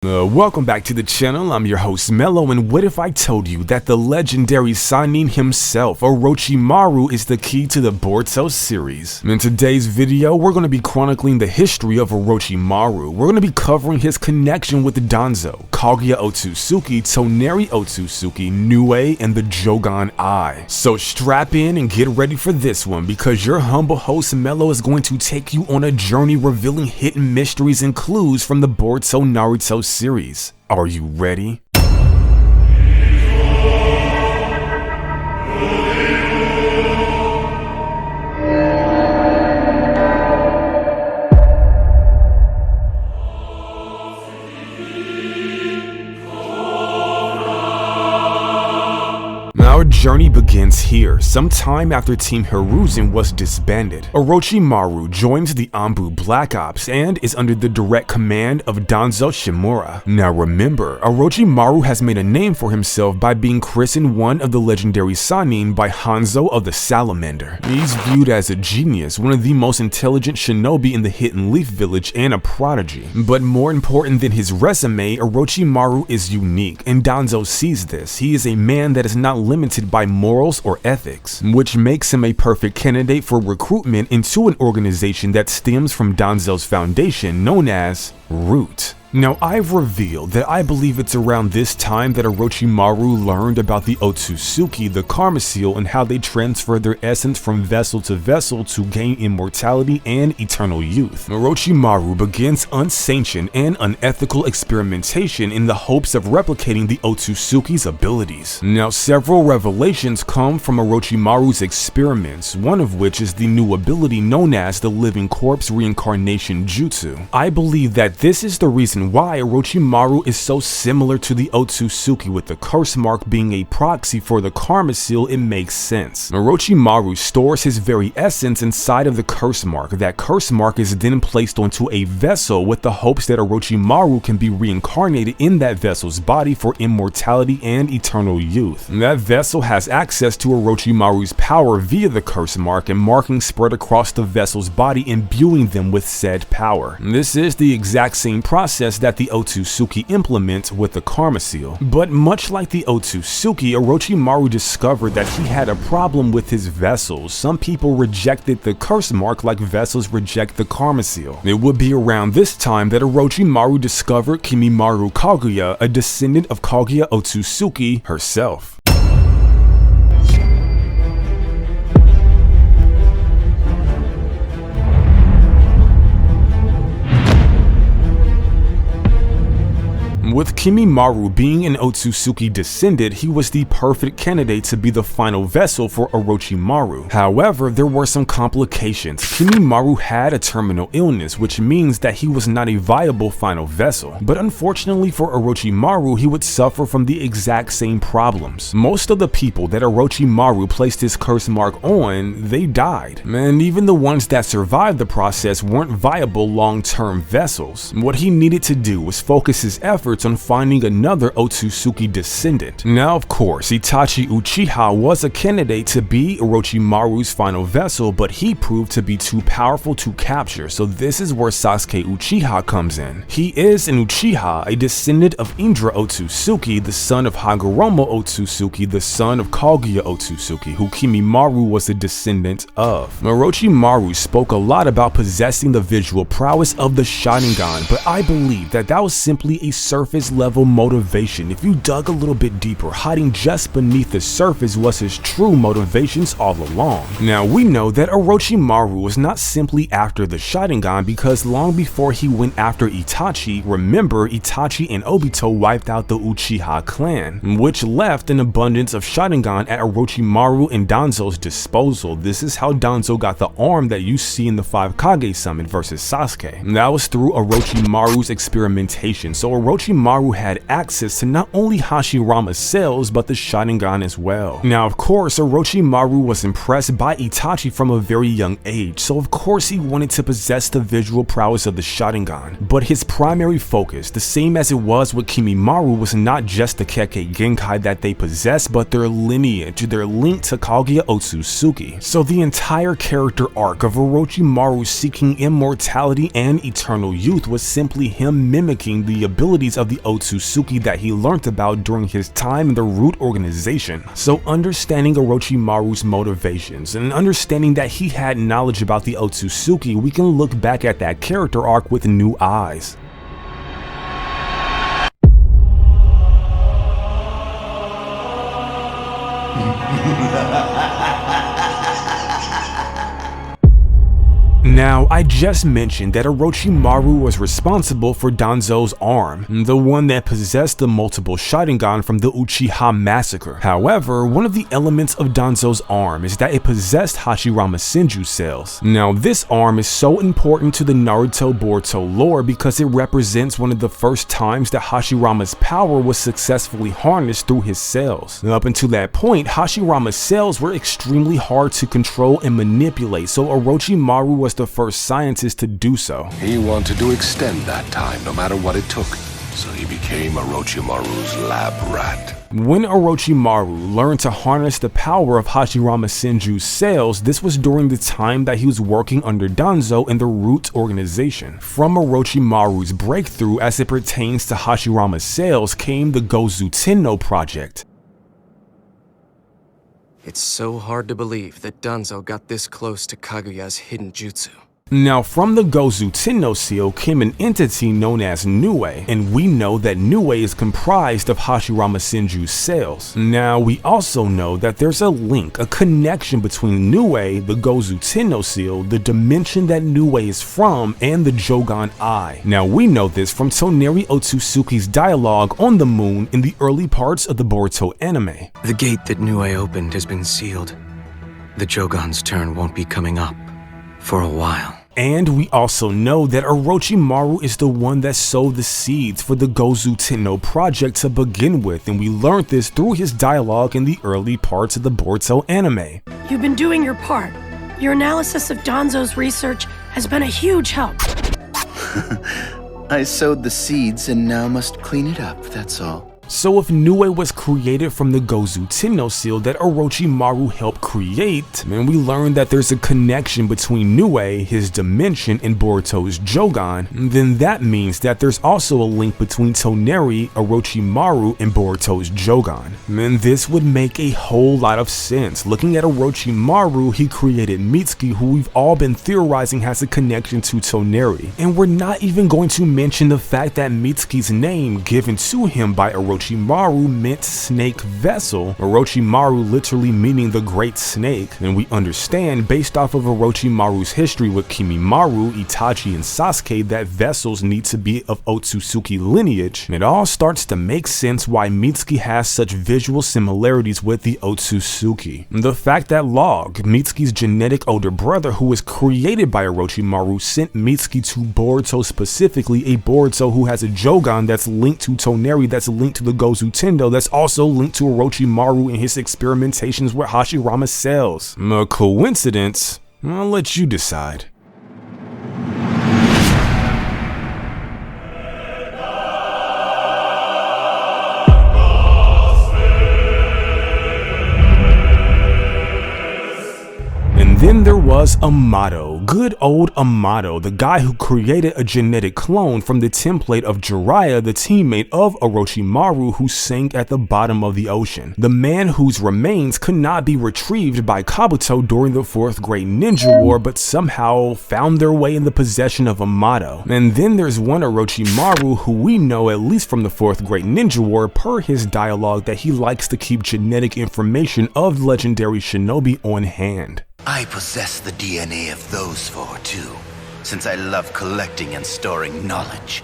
Welcome back to the channel. I'm your host Mello, and what if I told you that the legendary Sannin himself, Orochimaru, is the key to the Boruto series? In today's video, we're going to be chronicling the history of Orochimaru. We're going to be covering his connection with Danzo, Kaguya Otsutsuki, Toneri Otsutsuki, Nue, and the Jogan Eye. So strap in and get ready for this one, because your humble host Mello is going to take you on a journey revealing hidden mysteries and clues from the Boruto Naruto series. Are you ready? Our journey begins here, sometime after Team Hiruzen was disbanded. Orochimaru joins the Anbu Black Ops and is under the direct command of Danzo Shimura. Now remember, Orochimaru has made a name for himself by being christened one of the legendary Sannin by Hanzo of the Salamander. He's viewed as a genius, one of the most intelligent shinobi in the Hidden Leaf Village, and a prodigy. But more important than his resume, Orochimaru is unique, and Danzo sees this. He is a man that is not limited by morals or ethics, which makes him a perfect candidate for recruitment into an organization that stems from Danzo's foundation known as Root. Now, I've revealed that I believe it's around this time that Orochimaru learned about the Otsutsuki, the Karma Seal, and how they transfer their essence from vessel to vessel to gain immortality and eternal youth. Orochimaru begins unsanctioned and unethical experimentation in the hopes of replicating the Otsutsuki's abilities. Now, several revelations come from Orochimaru's experiments, one of which is the new ability known as the Living Corpse Reincarnation Jutsu. I believe that this is the reason why Orochimaru is so similar to the Otsutsuki, with the curse mark being a proxy for the Karma Seal. It makes sense. Orochimaru stores his very essence inside of the curse mark. That curse mark is then placed onto a vessel with the hopes that Orochimaru can be reincarnated in that vessel's body for immortality and eternal youth. That vessel has access to Orochimaru's power via the curse mark, and markings spread across the vessel's body, imbuing them with said power. This is the exact same process that the Otsutsuki implements with the Karma Seal. But much like the Otsutsuki, Orochimaru discovered that he had a problem with his vessels. Some people rejected the curse mark like vessels reject the Karma Seal. It would be around this time that Orochimaru discovered Kimimaro Kaguya, a descendant of Kaguya Otsutsuki herself. With Kimimaro being an Otsutsuki descendant, he was the perfect candidate to be the final vessel for Orochimaru. However, there were some complications. Kimimaro had a terminal illness, which means that he was not a viable final vessel. But unfortunately for Orochimaru, he would suffer from the exact same problems. Most of the people that Orochimaru placed his curse mark on, they died. And even the ones that survived the process weren't viable long-term vessels. What he needed to do was focus his efforts on finding another Otsutsuki descendant. Now, of course, Itachi Uchiha was a candidate to be Orochimaru's final vessel, but he proved to be too powerful to capture, so this is where Sasuke Uchiha comes in. He is an Uchiha, a descendant of Indra Otsutsuki, the son of Hagoromo Otsutsuki, the son of Kaguya Otsutsuki, who Kimimaro was a descendant of. Orochimaru spoke a lot about possessing the visual prowess of the Sharingan, but I believe that was simply a surface level motivation. If you dug a little bit deeper, hiding just beneath the surface was his true motivations all along. Now, we know that Orochimaru was not simply after the Sharingan, because long before he went after Itachi, remember, Itachi and Obito wiped out the Uchiha clan, which left an abundance of Sharingan at Orochimaru and Danzo's disposal. This is how Danzo got the arm that you see in the 5 Kage summit versus Sasuke. And that was through Orochimaru's experimentation. So Orochimaru had access to not only Hashirama's cells, but the Sharingan as well. Now, of course, Orochimaru was impressed by Itachi from a very young age, so of course he wanted to possess the visual prowess of the Sharingan. But his primary focus, the same as it was with Kimimaro, was not just the Kekkei Genkai that they possess, but their lineage, their link to Kaguya Otsutsuki. So the entire character arc of Orochimaru seeking immortality and eternal youth was simply him mimicking the abilities of the Otsutsuki that he learned about during his time in the Root organization. So understanding Orochimaru's motivations and understanding that he had knowledge about the Otsutsuki, we can look back at that character arc with new eyes. Now, I just mentioned that Orochimaru was responsible for Danzo's arm, the one that possessed the multiple Sharingan from the Uchiha massacre. However, one of the elements of Danzo's arm is that it possessed Hashirama Senju cells. Now, this arm is so important to the Naruto Boruto lore because it represents one of the first times that Hashirama's power was successfully harnessed through his cells. Up until that point, Hashirama's cells were extremely hard to control and manipulate, so Orochimaru was the first scientist to do so. He wanted to extend that time no matter what it took, so he became Orochimaru's lab rat. When Orochimaru learned to harness the power of Hashirama Senju's cells, this was during the time that he was working under Danzo in the Root organization. From Orochimaru's breakthrough as it pertains to Hashirama's cells came the Gozu Tenno project. It's so hard to believe that Danzo got this close to Kaguya's hidden jutsu. Now, from the Gozu Tenno seal came an entity known as Nue, and we know that Nue is comprised of Hashirama Senju's cells. Now, we also know that there's a link, a connection between Nue, the Gozu Tenno seal, the dimension that Nue is from, and the Jogan Eye. Now, we know this from Toneri Otsutsuki's dialogue on the moon in the early parts of the Boruto anime. The gate that Nue opened has been sealed. The Jogan's turn won't be coming up for a while. And we also know that Orochimaru is the one that sowed the seeds for the Gozu Tenno project to begin with, and we learned this through his dialogue in the early parts of the Boruto anime. You've been doing your part. Your analysis of Danzo's research has been a huge help. I sowed the seeds and now must clean it up, that's all. So if Nue was created from the Gozu Tenno seal that Orochimaru helped create, and we learned that there's a connection between Nue, his dimension, and Boruto's Jogan, then that means that there's also a link between Toneri, Orochimaru, and Boruto's Jogan. And this would make a whole lot of sense. Looking at Orochimaru, he created Mitsuki, who we've all been theorizing has a connection to Toneri. And we're not even going to mention the fact that Mitsuki's name given to him by Orochimaru meant snake vessel, Orochimaru literally meaning the great snake, and we understand based off of Orochimaru's history with Kimimaru, Itachi, and Sasuke that vessels need to be of Otsutsuki lineage, and it all starts to make sense why Mitsuki has such visual similarities with the Otsutsuki. The fact that Log, Mitsuki's genetic older brother who was created by Orochimaru, sent Mitsuki to Boruto, specifically a Boruto who has a Jogan that's linked to Toneri, that's linked to the Gozu Tenno, that's also linked to Orochimaru in his experimentations with Hashirama cells. A coincidence? I'll let you decide. Then there was Amato, good old Amato, the guy who created a genetic clone from the template of Jiraiya, the teammate of Orochimaru who sank at the bottom of the ocean. The man whose remains could not be retrieved by Kabuto during the 4th Great Ninja War, but somehow found their way in the possession of Amato. And then there's one Orochimaru who we know, at least from the 4th Great Ninja War, per his dialogue, that he likes to keep genetic information of legendary shinobi on hand. I possess the DNA of those four too, since I love collecting and storing knowledge.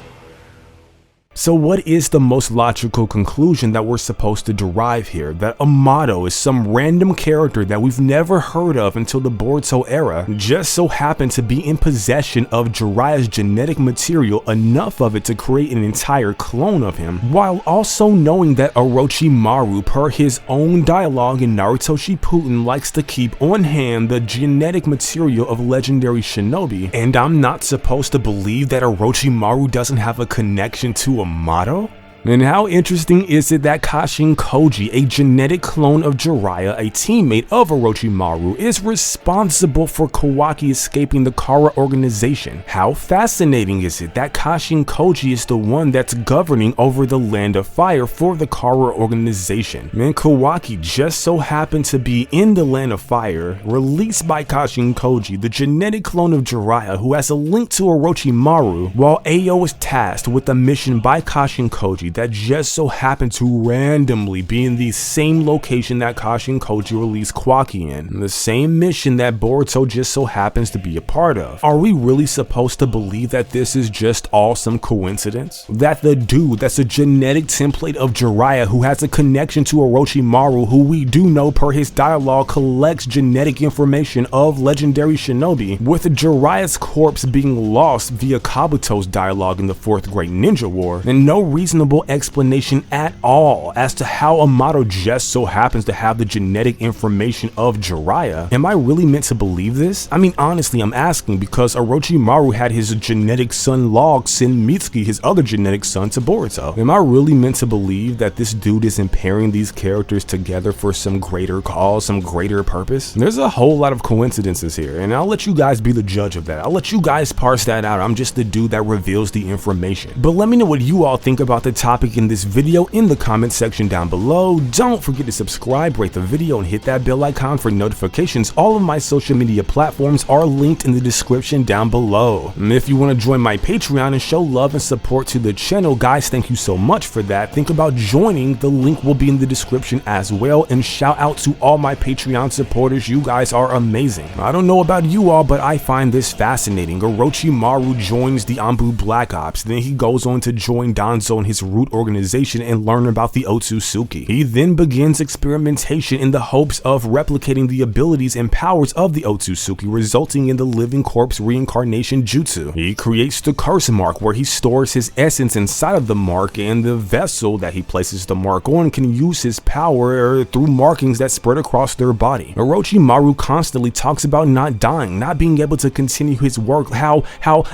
So what is the most logical conclusion that we're supposed to derive here? That Amato is some random character that we've never heard of until the Boruto era, just so happened to be in possession of Jiraiya's genetic material, enough of it to create an entire clone of him, while also knowing that Orochimaru, per his own dialogue in Naruto Shippuden, likes to keep on hand the genetic material of legendary shinobi, and I'm not supposed to believe that Orochimaru doesn't have a connection to Amato? And how interesting is it that Kashin Koji, a genetic clone of Jiraiya, a teammate of Orochimaru, is responsible for Kawaki escaping the Kara organization? How fascinating is it that Kashin Koji is the one that's governing over the Land of Fire for the Kara organization? Man, Kawaki just so happened to be in the Land of Fire, released by Kashin Koji, the genetic clone of Jiraiya who has a link to Orochimaru, while Ayo is tasked with a mission by Kashin Koji that just so happened to randomly be in the same location that Kashin Koji released Kawaki in, the same mission that Boruto just so happens to be a part of. Are we really supposed to believe that this is just all some coincidence? That the dude that's a genetic template of Jiraiya who has a connection to Orochimaru, who we do know per his dialogue collects genetic information of legendary shinobi, with Jiraiya's corpse being lost via Kabuto's dialogue in the 4th Great Ninja War, and no reasonable explanation at all as to how Amato just so happens to have the genetic information of Jiraiya. Am I really meant to believe this? I mean, honestly, I'm asking because Orochimaru had his genetic son Log send Mitsuki, his other genetic son, to Boruto. Am I really meant to believe that this dude is pairing these characters together for some greater cause, some greater purpose? There's a whole lot of coincidences here, and I'll let you guys be the judge of that. I'll let you guys parse that out. I'm just the dude that reveals the information. But let me know what you all think about the topic in this video in the comment section down below. Don't forget to subscribe, rate the video, and hit that bell icon for notifications. All of my social media platforms are linked in the description down below. And if you want to join my Patreon and show love and support to the channel, guys, thank you so much for that. Think about joining. The link will be in the description as well. And shout out to all my Patreon supporters. You guys are amazing. I don't know about you all, but I find this fascinating. Orochimaru joins the Anbu Black Ops, then he goes on to join Danzo and his root organization and learn about the Otsutsuki. He then begins experimentation in the hopes of replicating the abilities and powers of the Otsutsuki, resulting in the living corpse reincarnation jutsu. He creates the curse mark, where he stores his essence inside of the mark, and the vessel that he places the mark on can use his power through markings that spread across their body. Orochimaru constantly talks about not dying, not being able to continue his work, how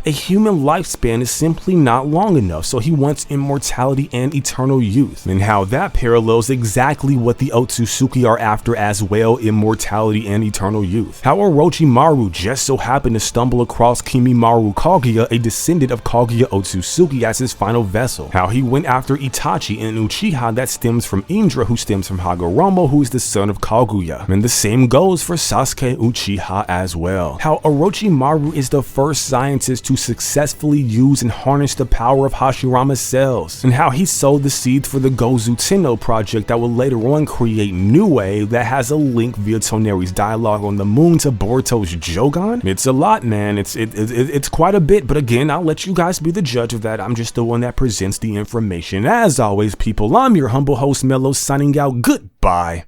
a human lifespan is simply not long enough, so he wants immortality and eternal youth, and how that parallels exactly what the Otsutsuki are after as well, immortality and eternal youth. How Orochimaru just so happened to stumble across Kimimaro Kaguya, a descendant of Kaguya Otsutsuki, as his final vessel. How he went after Itachi, an Uchiha that stems from Indra, who stems from Hagoromo, who is the son of Kaguya. And the same goes for Sasuke Uchiha as well. How Orochimaru is the first scientist to successfully use and harness the power of Hashirama cells, and how he sowed the seeds for the Gozu Tenno project that will later on create Nue, that has a link via Toneri's dialogue on the moon to Boruto's Jogan. It's a lot, man. It's quite a bit, but again, I'll let you guys be the judge of that. I'm just the one that presents the information. As always, people, I'm your humble host, Mello, signing out. Goodbye.